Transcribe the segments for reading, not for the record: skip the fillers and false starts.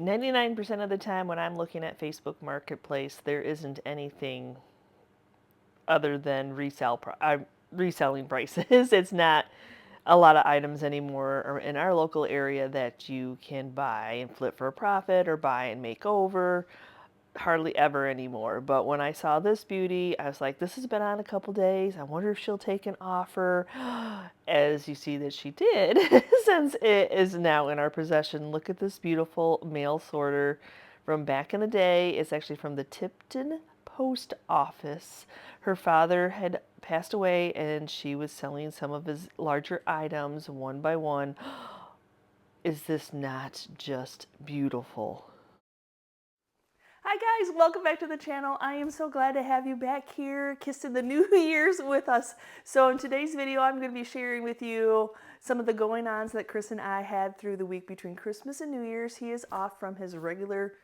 99% of the time when I'm looking at Facebook Marketplace, there isn't anything other than reselling prices. It's not a lot of items anymore in our local area that you can buy and flip for a profit or buy and make over. Hardly ever anymore. But when I saw this beauty, I was like, this has been on a couple days. I wonder if she'll take an offer. As you see that she did, since it is now in our possession. Look at this beautiful mail sorter from back in the day. It's actually from the Tipton Post Office. Her father had passed away and she was selling some of his larger items one by one. Is this not just beautiful? Hi guys, welcome back to the channel. I am so glad to have you back here kissing the New Year's with us. So in today's video, I'm going to be sharing with you some of the going-ons that Chris and I had through the week between Christmas and New Year's. He is off from his regular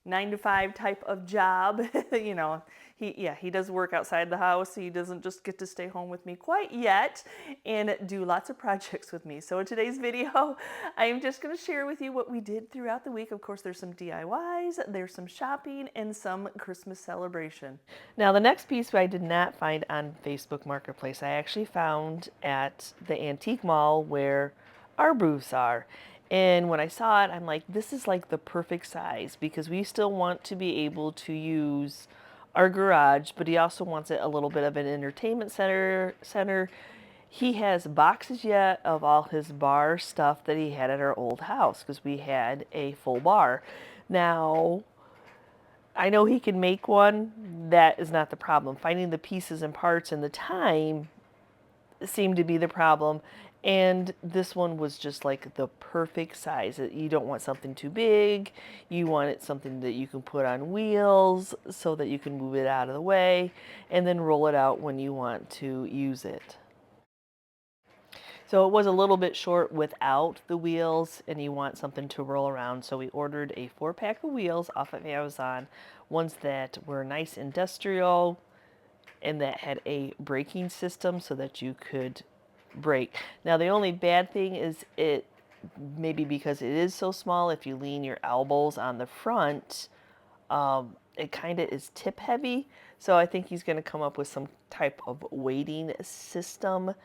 9-to-5 type of job. You know, he does work outside the house. He doesn't just get to stay home with me quite yet and do lots of projects with me. So in today's video, I am just going to share with you what we did throughout the week. Of course, there's some DIYs, there's some shopping, and some Christmas celebration. Now, the next piece I did not find on Facebook Marketplace. I actually found at the antique mall where our booths are. And when I saw it, I'm like, this is like the perfect size because we still want to be able to use our garage, but he also wants it a little bit of an entertainment center. He has boxes yet of all his bar stuff that he had at our old house because we had a full bar. Now, I know he can make one. That is not the problem. Finding the pieces and parts and the time seemed to be the problem. And this one was just like the perfect size. You don't want something too big. You want it something that you can put on wheels so that you can move it out of the way and then roll it out when you want to use it. So it was a little bit short without the wheels and you want something to roll around. So we ordered a 4-pack of wheels off of Amazon, ones that were nice industrial and that had a braking system so that you could brake. Now the only bad thing is it, maybe because it is so small, if you lean your elbows on the front, it kind of is tip heavy. So I think he's going to come up with some type of weighting system,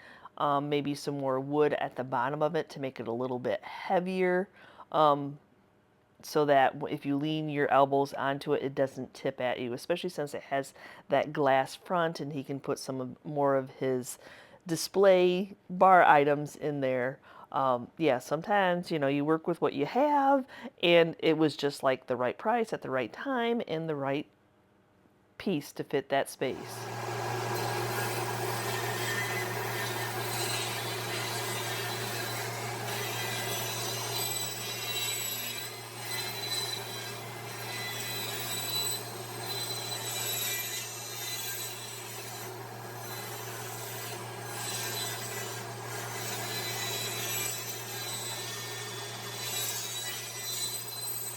maybe some more wood at the bottom of it to make it a little bit heavier, so that if you lean your elbows onto it, it doesn't tip at you, especially since it has that glass front and he can put some more of his display bar items in there. Yeah, sometimes, you know, you work with what you have, and it was just like the right price at the right time and the right piece to fit that space.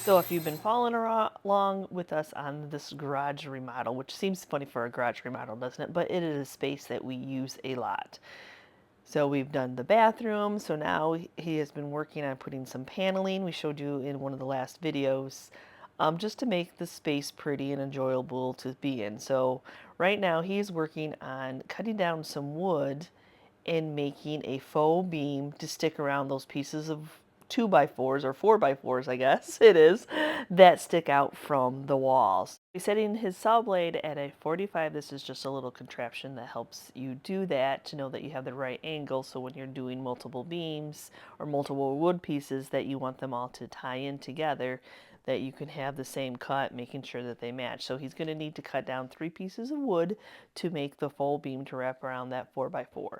So if you've been following along with us on this garage remodel, which seems funny for a garage remodel, doesn't it? But it is a space that we use a lot. So we've done the bathroom. So now he has been working on putting some paneling. We showed you in one of the last videos, just to make the space pretty and enjoyable to be in. So right now he's working on cutting down some wood and making a faux beam to stick around those pieces of 2x4s or 4x4s, I guess it is, that stick out from the walls. He's setting his saw blade at a 45. This is just a little contraption that helps you do that, to know that you have the right angle, so when you're doing multiple beams or multiple wood pieces that you want them all to tie in together, that you can have the same cut, making sure that they match. So he's going to need to cut down 3 pieces of wood to make the full beam to wrap around that 4x4.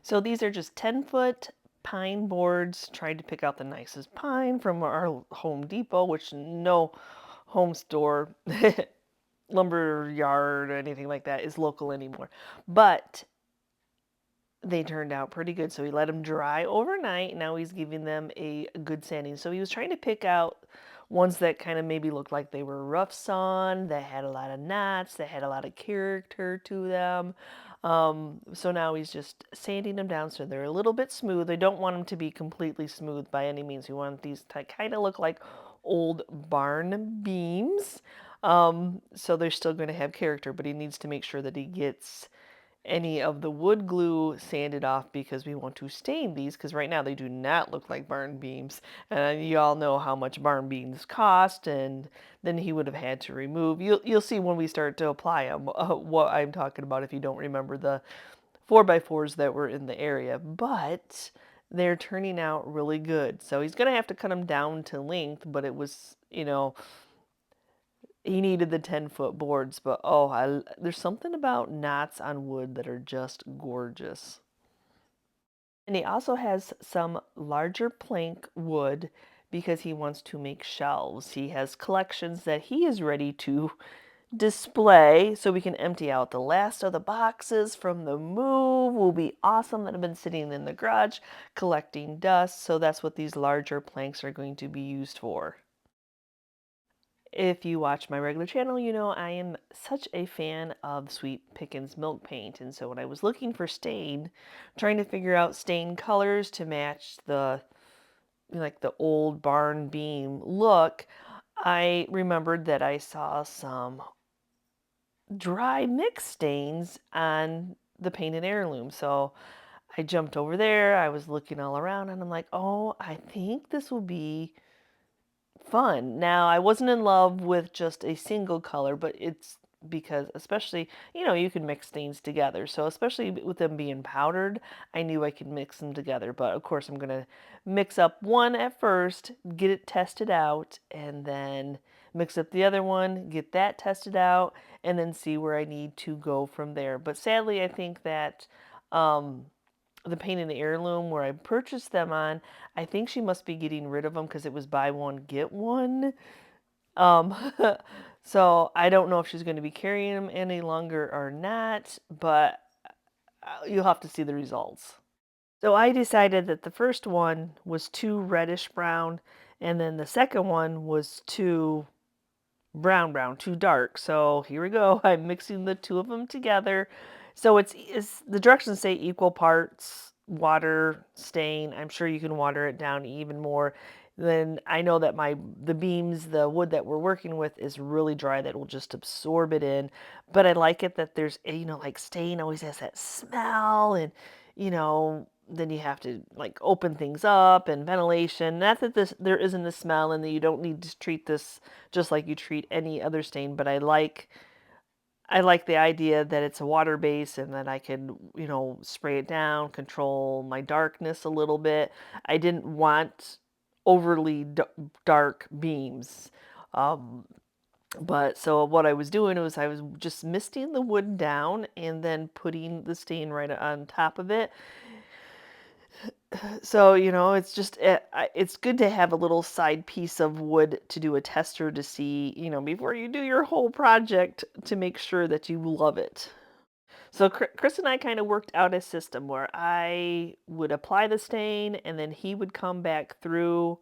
So these are just 10-foot pine boards. Tried to pick out the nicest pine from our Home Depot, which no home store, lumber yard, or anything like that is local anymore. But they turned out pretty good. So he let them dry overnight. Now he's giving them a good sanding. So he was trying to pick out ones that kind of maybe looked like they were rough sawn, that had a lot of knots, that had a lot of character to them. So now he's just sanding them down so they're a little bit smooth. I don't want them to be completely smooth by any means. We want these to kind of look like old barn beams. So they're still going to have character, but he needs to make sure that he gets any of the wood glue sanded off because we want to stain these, because right now they do not look like barn beams, and you all know how much barn beams cost, and then he would have had to remove, you'll see when we start to apply them what I'm talking about if you don't remember the 4x4s that were in the area. But they're turning out really good, so he's gonna have to cut them down to length, but it was, he needed the 10-foot boards, but oh, there's something about knots on wood that are just gorgeous. And he also has some larger plank wood because he wants to make shelves. He has collections that he is ready to display so we can empty out the last of the boxes from the move. Will be awesome, that have been sitting in the garage collecting dust. So that's what these larger planks are going to be used for. If you watch my regular channel, you know I am such a fan of Sweet Pickens milk paint. And so when I was looking for stain, trying to figure out stain colors to match the like the old barn beam look, I remembered that I saw some dry mix stains on the painted heirloom. So I jumped over there, I was looking all around, and I'm like, oh, I think this will be fun. Now, I wasn't in love with just a single color, but it's because, especially, you can mix things together. So, especially with them being powdered, I knew I could mix them together. But of course, I'm going to mix up one at first, get it tested out, and then mix up the other one, get that tested out, and then see where I need to go from there. But sadly, I think that um, the paint in the heirloom where I purchased them on, I think she must be getting rid of them because it was buy one get one. Um, so I don't know if she's going to be carrying them any longer or not, but you'll have to see the results. So I decided that the first one was too reddish brown, and then the second one was too brown, too dark. So here we go. I'm mixing the two of them together. So it's the directions say equal parts water, stain. I'm sure you can water it down even more. Then I know that the beams, the wood that we're working with is really dry, that will just absorb it in. But I like it that there's, like stain always has that smell, and then you have to like open things up and ventilation. Not that there isn't a smell and that you don't need to treat this just like you treat any other stain, but I like the idea that it's a water base and that I can, spray it down, control my darkness a little bit. I didn't want overly dark beams. Um, but so what I was doing was I was just misting the wood down and then putting the stain right on top of it. So, it's just it's good to have a little side piece of wood to do a tester to see, before you do your whole project, to make sure that you love it. So Chris and I kind of worked out a system where I would apply the stain and then he would come back through.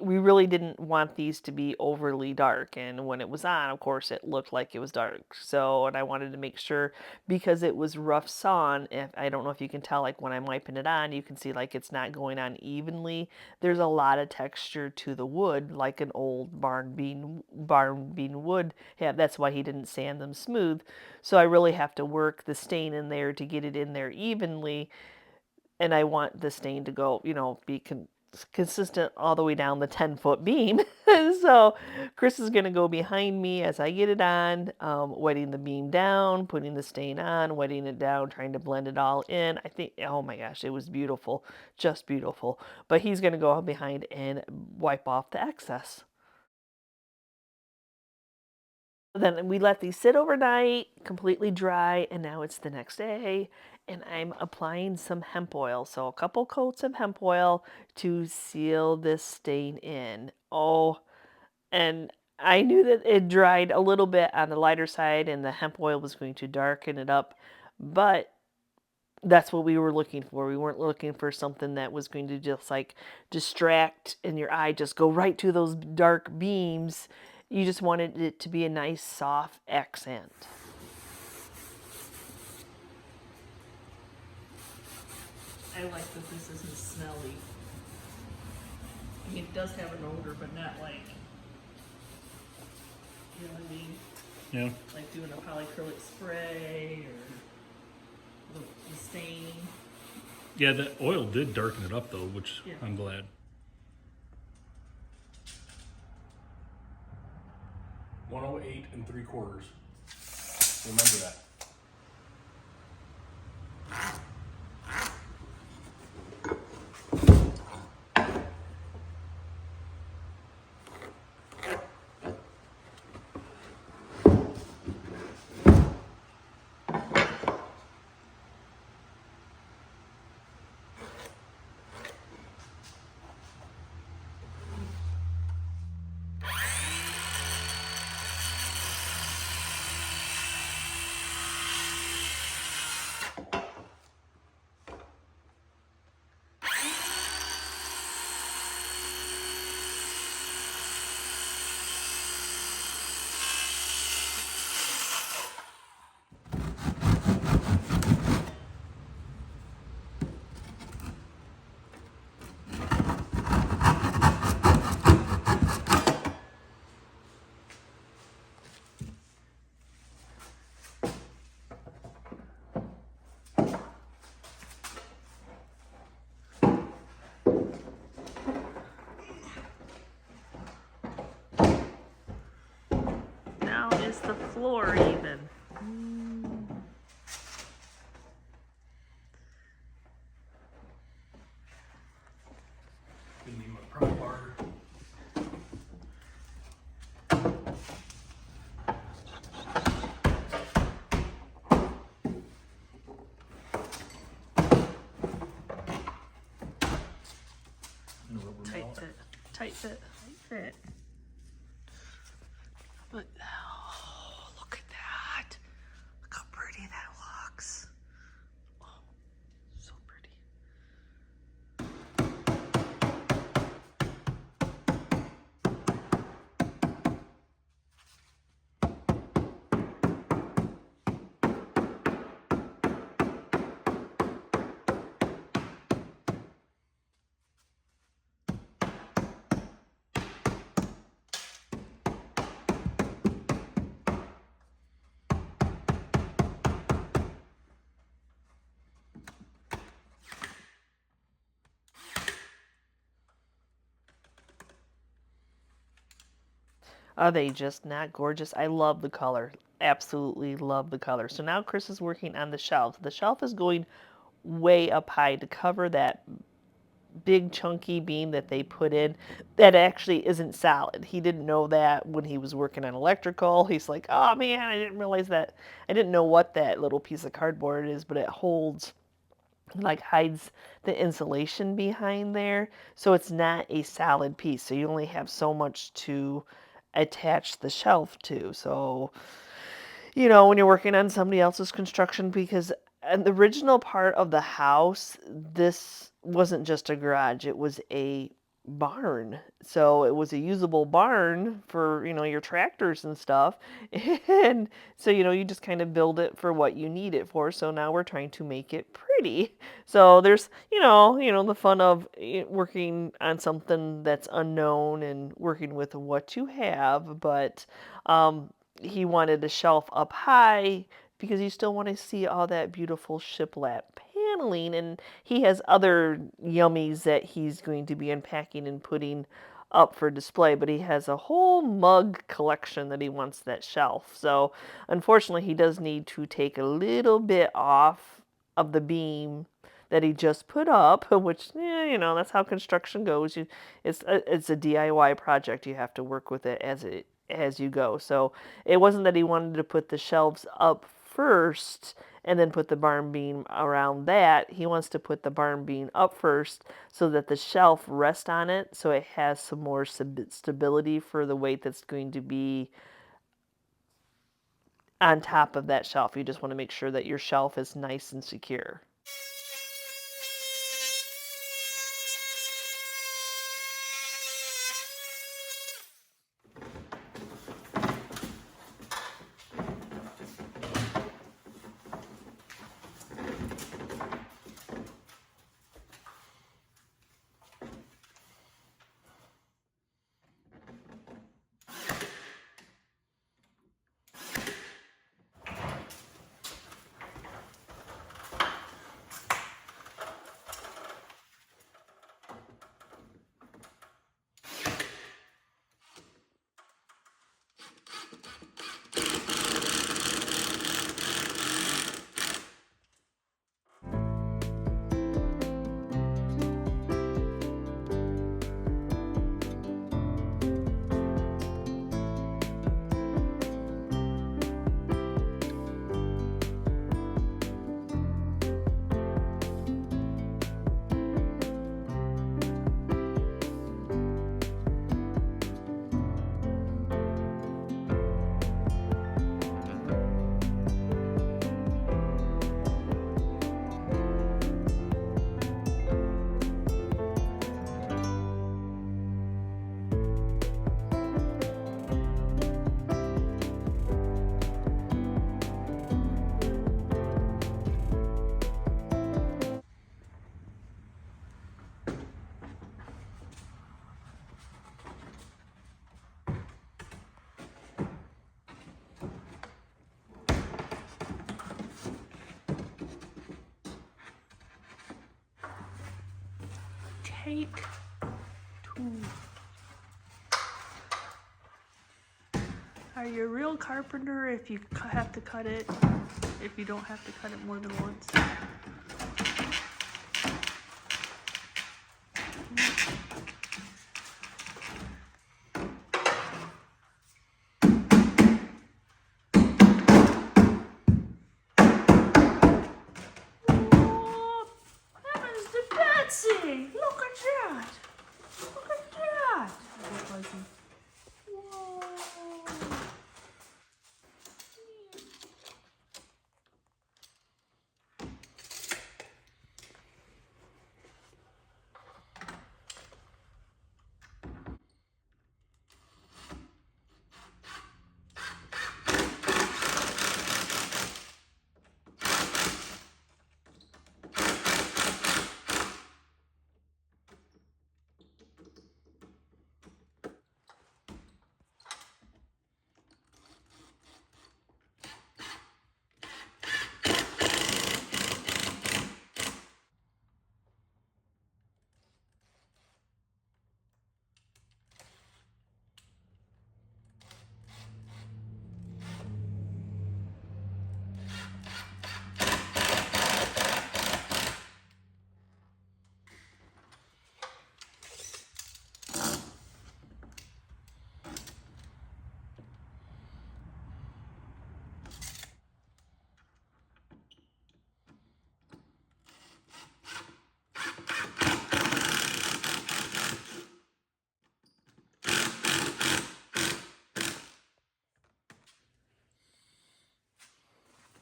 We really didn't want these to be overly dark, and when it was on, of course, it looked like it was dark. So, and I wanted to make sure, because it was rough sawn, if I don't know if you can tell, like when I'm wiping it on, you can see like it's not going on evenly. There's a lot of texture to the wood, like an old barn bean wood. Yeah, that's why he didn't sand them smooth. So I really have to work the stain in there to get it in there evenly, and I want the stain to go, be consistent all the way down the 10-foot beam. So Chris is going to go behind me as I get it on, wetting the beam down, putting the stain on, wetting it down, trying to blend it all in. I think, oh my gosh, it was beautiful, just beautiful. But he's going to go behind and wipe off the excess. Then we let these sit overnight, completely dry, and now it's the next day. and I'm applying some hemp oil. So a couple coats of hemp oil to seal this stain in. Oh, and I knew that it dried a little bit on the lighter side and the hemp oil was going to darken it up, but that's what we were looking for. We weren't looking for something that was going to just like distract and your eye just go right to those dark beams. You just wanted it to be a nice soft accent. I like that this isn't smelly. I mean, it does have an odor, but not like, you know what I mean? Yeah. Like doing a polyacrylic spray or the stain. Yeah, the oil did darken it up though, which Yeah. I'm glad. 108 3/4. Remember that. Now is the floor even? Gonna need my pry bar. Tight fit. Tight fit. Tight fit. But, oh, look at that. Look how pretty that looks. Oh, so pretty. Are they just not gorgeous? I love the color. Absolutely love the color. So now Chris is working on the shelf. The shelf is going way up high to cover that big chunky beam that they put in that actually isn't solid. He didn't know that when he was working on electrical. He's like, oh man, I didn't realize that. I didn't know what that little piece of cardboard is, but it holds, like hides the insulation behind there. So it's not a solid piece. So you only have so much to attach the shelf to. So, you know, when you're working on somebody else's construction, because in the original part of the house, this wasn't just a garage, it was a barn. So it was a usable barn for, you know, your tractors and stuff. And so, you know, you just kind of build it for what you need it for. So now we're trying to make it pretty. So there's, the fun of working on something that's unknown and working with what you have, but he wanted a shelf up high because you still want to see all that beautiful shiplap paneling, and he has other yummies that he's going to be unpacking and putting up for display, but he has a whole mug collection that he wants that shelf. So unfortunately he does need to take a little bit off of the beam that he just put up, which, that's how construction goes. It's a DIY project. You have to work with it as you go. So it wasn't that he wanted to put the shelves up first and then put the barn beam around that. He wants to put the barn beam up first so that the shelf rests on it, so it has some more stability for the weight that's going to be on top of that shelf. You just want to make sure that your shelf is nice and secure. Take two. Are you a real carpenter if you have to cut it, if you don't have to cut it more than once? Look at that! Look at that! Whoa!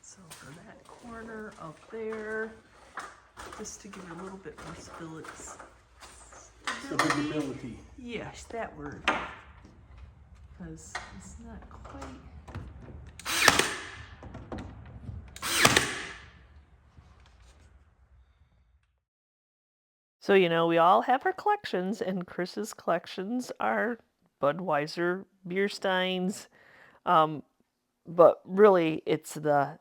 So for that corner up there, just to give it a little bit more stability. Stability. Yes, that word. Because it's not quite. So, we all have our collections, and Chris's collections are Budweiser beer steins. But really, it's the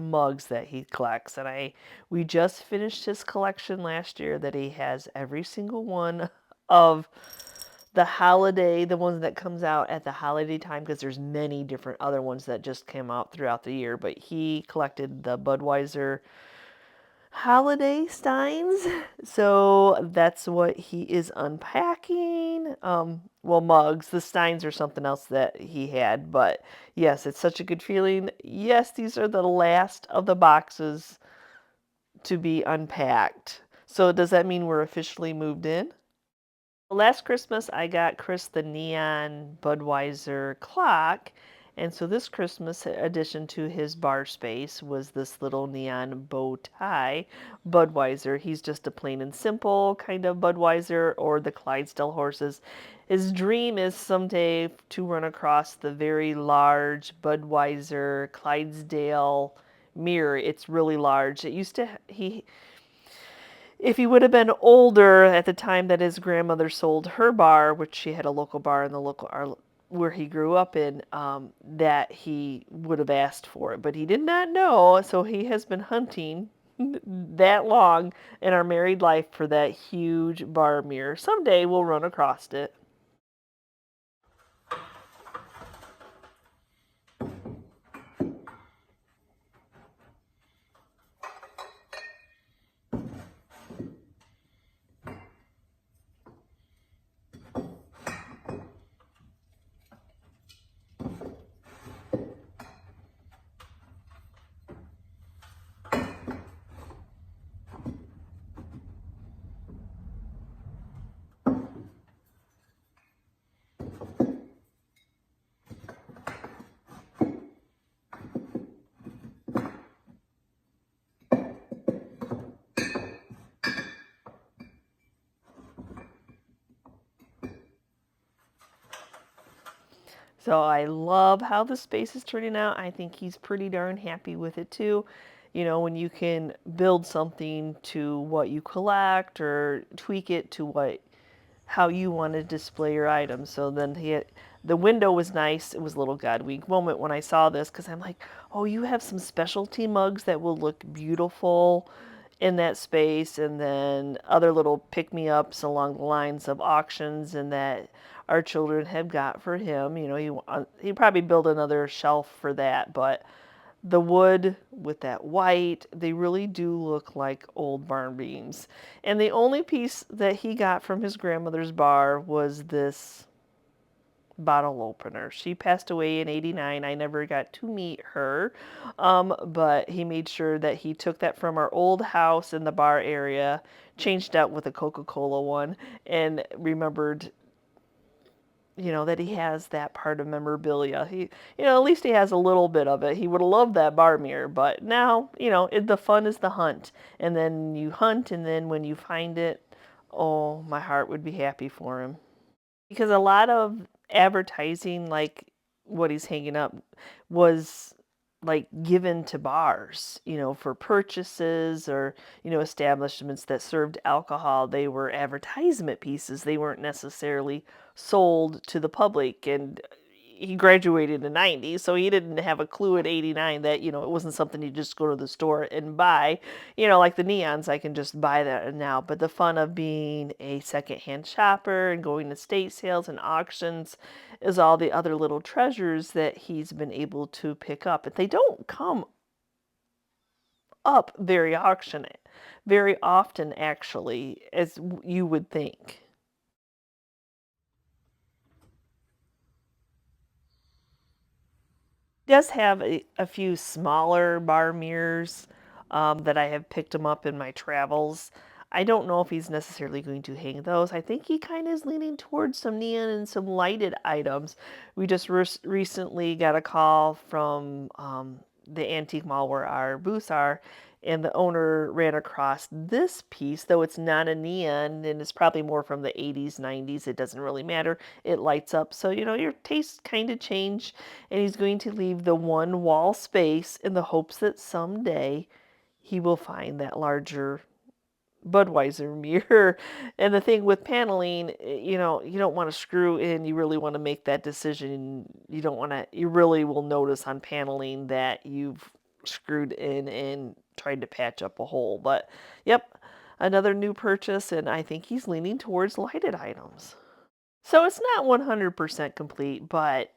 mugs that he collects. And we just finished his collection last year that he has every single one of the holiday, the ones that comes out at the holiday time, because there's many different other ones that just came out throughout the year. But he collected the Budweiser holiday steins. So that's what he is unpacking. Well, mugs. The steins are something else that he had, but yes, it's such a good feeling. Yes, these are the last of the boxes to be unpacked. So does that mean we're officially moved in? Last Christmas, I got Chris the neon Budweiser clock. And so this Christmas addition to his bar space was this little neon bow tie Budweiser. He's just a plain and simple kind of Budweiser or the Clydesdale horses. His dream is someday to run across the very large Budweiser Clydesdale mirror. It's really large. It used to he if he would have been older at the time that his grandmother sold her bar, which she had a local bar in the local where he grew up in, that he would have asked for it, but he did not know. So he has been hunting that long in our married life for that huge bar mirror. Someday we'll run across it. So I love how the space is turning out. I think he's pretty darn happy with it too. You know, when you can build something to what you collect or tweak it to what how you want to display your items. So then the window was nice. It was a little God Week moment when I saw this because I'm like, oh, you have some specialty mugs that will look beautiful in that space, and then other little pick me ups along the lines of auctions and that our children have got for him. You know, he probably build another shelf for that, but the wood with that white, they really do look like old barn beams. And the only piece that he got from his grandmother's bar was this bottle opener. She passed away in '89. I never got to meet her, but he made sure that he took that from our old house in the bar area, changed out with a Coca-Cola one, and remembered, you know, that he has that part of memorabilia. At least he has a little bit of it. He would have loved that bar mirror, but now, the fun is the hunt. And then you hunt, and then when you find it, oh, my heart would be happy for him. Because a lot of advertising, like what he's hanging up, was like given to bars, for purchases or, establishments that served alcohol. They were advertisement pieces. They weren't necessarily sold to the public. And he graduated in the 90s, so he didn't have a clue at 89 that, it wasn't something you just go to the store and buy. Like the neons, I can just buy that now. But the fun of being a secondhand shopper and going to estate sales and auctions is all the other little treasures that he's been able to pick up. But they don't come up very often, actually, as you would think. Does have a few smaller bar mirrors that I have picked him up in my travels. I don't know if he's necessarily going to hang those. I think he kind of is leaning towards some neon and some lighted items. We just recently got a call from the antique mall where our booths are, and the owner ran across this piece, though it's not a neon and it's probably more from the 80s, 90s. It doesn't really matter. It lights up. So, your tastes kind of change, and he's going to leave the one wall space in the hopes that someday he will find that larger Budweiser mirror. And the thing with paneling, you don't want to screw in. You really want to make that decision. You don't want to, you really will notice on paneling that you've screwed in and tried to patch up a hole. But yep, another new purchase, and I think he's leaning towards lighted items. So it's not 100% complete, but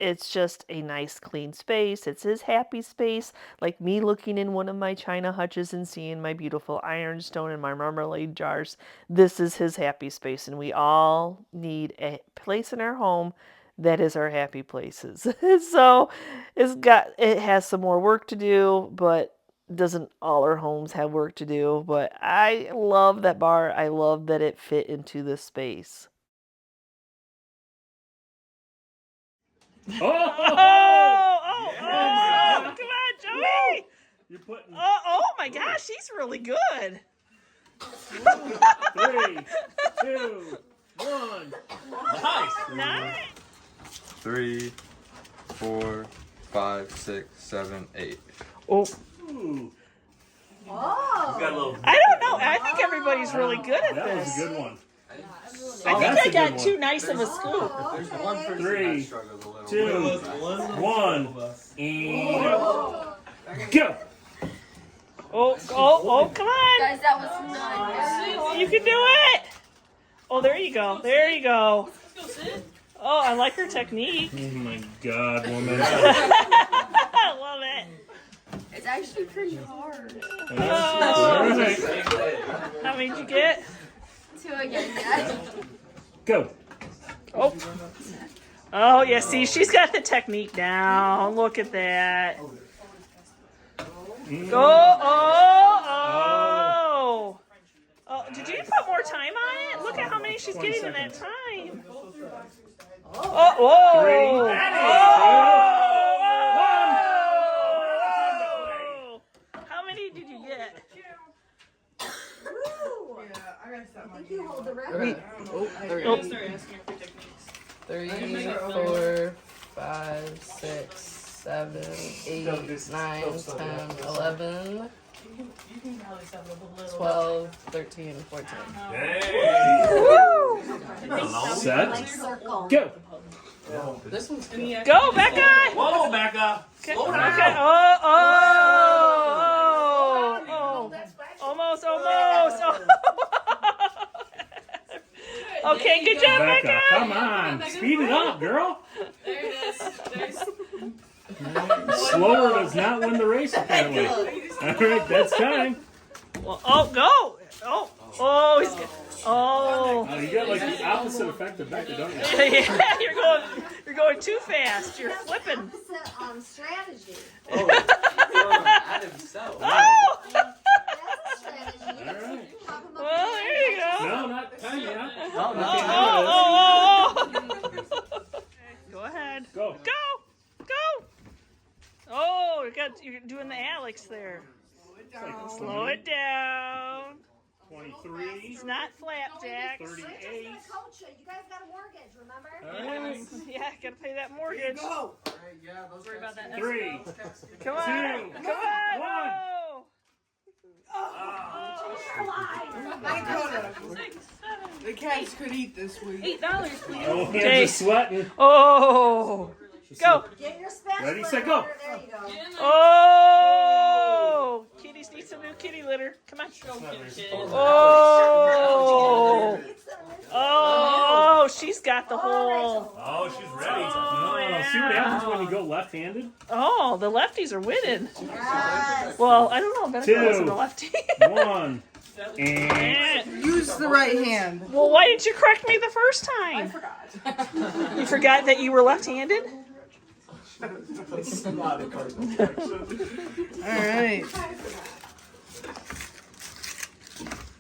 it's just a nice clean space. It's his happy space, like me looking in one of my china hutches and seeing my beautiful ironstone and my marmalade jars. This is his happy space, and we all need a place in our home that is our happy places. So it has some more work to do, but doesn't all our homes have work to do? But I love that bar. I love that it fit into this space. Yeah. Come on, Joey! You're putting Oh my gosh, he's really good. 3, 2, 1. Nice. 3, 4, 5, 6, 7, 8. Oh, Ooh, I don't know. I think everybody's really good at that was this. a good one. I That's think a I good got one. too nice of a scoop. 3, 2, 1, and go. Oh, come on. Guys, that was nice. You can do it. Oh, there you go. There you go. Oh, I like her technique. Oh my God, woman. I love it. It's actually pretty hard. All right. How many did you get? 2 again, Dad. Go. Oh, yeah, see, she's got the technique down. Look at that. Oh, did you put more time on it? Look at how many she's getting in that time. Oh, 3, whoa. How many did you get? You hold the record. 3, 4, 5, 6, 7, 8, 9, 10, 11, 12, 13, 14. Set. Circle. Go. This one's good. Go, Becca! Whoa, Becca! Slow down. Okay. Almost. Okay, good job, Becca, Becca. come on. Speed it up, girl. There it is. Slower does not win the race, apparently. All right, that's time. Go. He's good. Oh. You got like the opposite effect of Becca, don't you? Yeah, you're going too fast. You're flipping. Strategy. Oh. That's a strategy. All right. Well, there you go. No, not time yet. Go ahead. Go. Go. Oh, you're doing the Alex there. Slow it down. 23. It's not flapjacks. 38. Coach, you guys got a mortgage, remember? All right. Yeah, gotta pay that mortgage. Go. 3, Come on. 2, Come on. 1. The cats could eat this week. $8, please. Oh, Okay. hands are sweating. Oh. Go. Get your spatula. Ready, set, go. There you go. Oh. Kitties need some new kitty litter. Come on. Oh, she's got the whole. Oh, she's ready. Oh, see what happens when you go left-handed? Oh, the lefties are winning. Yes. Well, I don't know. Better Two. wasn't a lefty. 1. And Use the right hand. Well, why didn't you correct me the first time? I forgot. You forgot that you were left-handed? All right.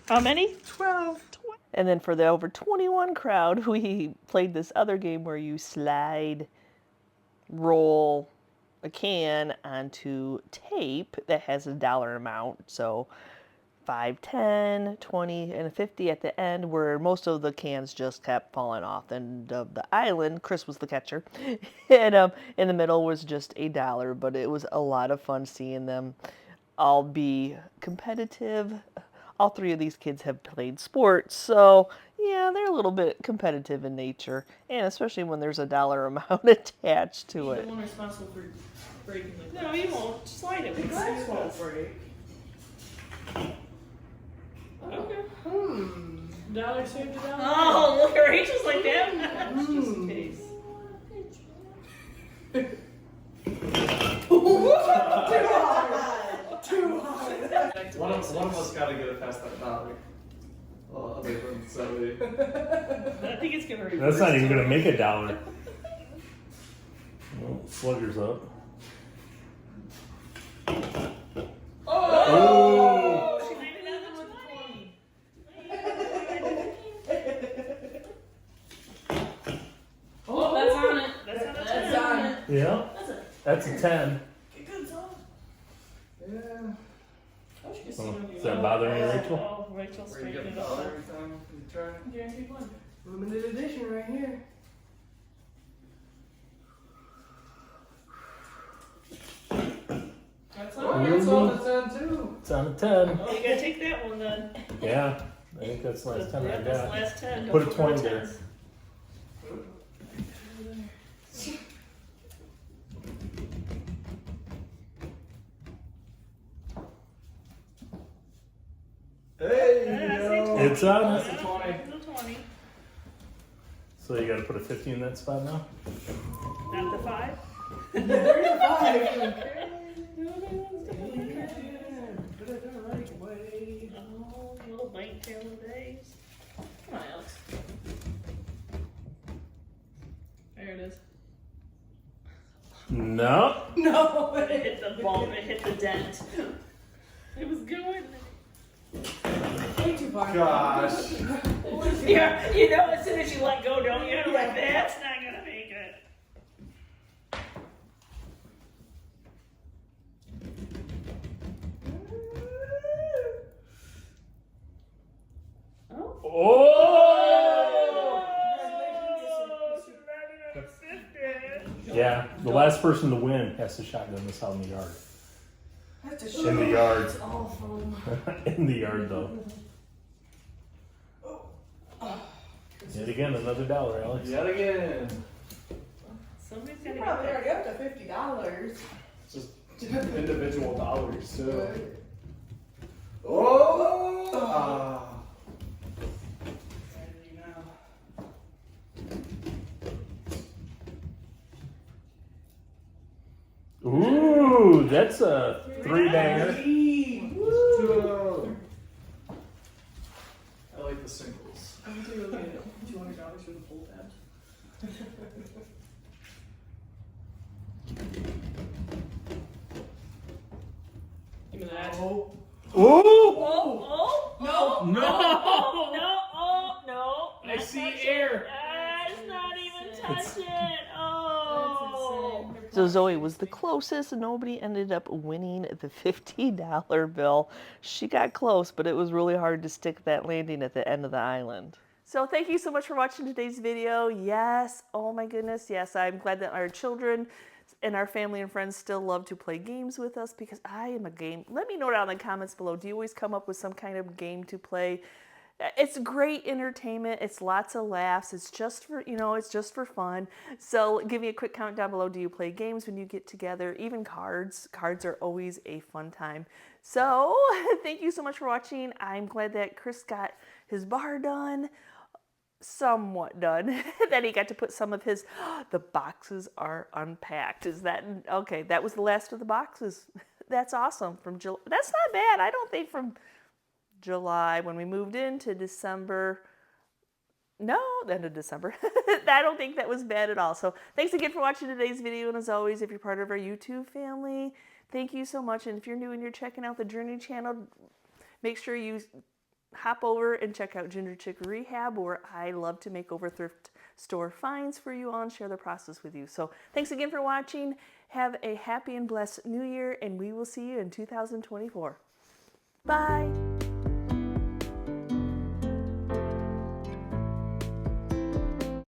How many? 12. And then for the over 21 crowd, we played this other game where you roll a can onto tape that has a dollar amount. So 5, 10, 20, and 50 at the end, where most of the cans just kept falling off the end of the island. Chris was the catcher. And in the middle was just a dollar, but it was a lot of fun seeing them all be competitive. All 3 of these kids have played sports, so yeah, they're a little bit competitive in nature, and especially when there's a dollar amount attached to it. The one responsible for breaking the glass. No, you won't. Slide it. The glass won't break. Okay. $1 saved $1. Oh, look at Rachel's like that. Just in case. one of us gotta get it past that dollar. Well, other than Zoe. I think it's gonna. That's not even gonna make $1. Well, Slugger's up. Oh! She landed on the 20. Oh, that's on it. That's on it. That's on it. Yeah, that's a 10. Get good, Zoe. Yeah. Oh, she gets Oh, to does that bother you, Rachel? Oh, Rachel's Where you straightening get it the dollar up. every time you try. Yeah, keep one. Limited edition right here. That's Oh, on yeah, it. it's on the 10 too. It's on a 10. Oh, you gotta take that one then. Yeah, I think that's the last 10 I Yeah, that's the got. last 10. Put a Don't 20 forget there. 10s. Hey, Yeah, I yo. see It's on That's it. a 20. It's a 20. So you gotta put a 50 in that spot now? Not the 5. There's a 5. Put it the right way. Oh, little blank tail of days. Come on, Alex. There it is. No. No. It hit the bump, it hit the dent. It was going. Way too far. Gosh. Yeah, you know, as soon as you let go, don't you? Like, that's not gonna make it. Oh. Oh! Yeah, the last person to win has to shotgun this out in the yard. That's a In the yard. It's awful. In the yard, though. Yet again, another $1, Alex. Yet again. Somebody's You're gotta probably get already up to $50. Just individual dollars too. Good. Oh! Ah. Ooh, that's a 3-banger. I like the singles. I'm gonna go get $200 for the full tabs. Give me that. Oh. Ooh! Oh, oh, No. No! no, oh, no. I not see touching. air. It's not even touching. Oh. So Zoe was the closest, and nobody ended up winning the $50 bill. She got close, but it was really hard to stick that landing at the end of the island. So thank you so much for watching today's video. Yes, oh my goodness, yes, I'm glad that our children and our family and friends still love to play games with us, because I am a game. Let me know down in the comments below. Do you always come up with some kind of game to play? It's great entertainment. It's lots of laughs. It's just for, you know, it's just for fun. So give me a quick comment down below. Do you play games when you get together? Even cards. Cards are always a fun time. So thank you so much for watching. I'm glad that Chris got his bar done. Somewhat done. Then he got to put some of his, the boxes are unpacked. Is that, okay, that was the last of the boxes. That's awesome. From July, that's not bad. I don't think from July when we moved into December, no, the end of December. I don't think that was bad at all. So thanks again for watching today's video. And as always, if you're part of our YouTube family, thank you so much. And if you're new and you're checking out the Journey channel, make sure you hop over and check out GingerChickRehab, where I love to make over thrift store finds for you all and share the process with you. So thanks again for watching. Have a happy and blessed new year, and we will see you in 2024. Bye.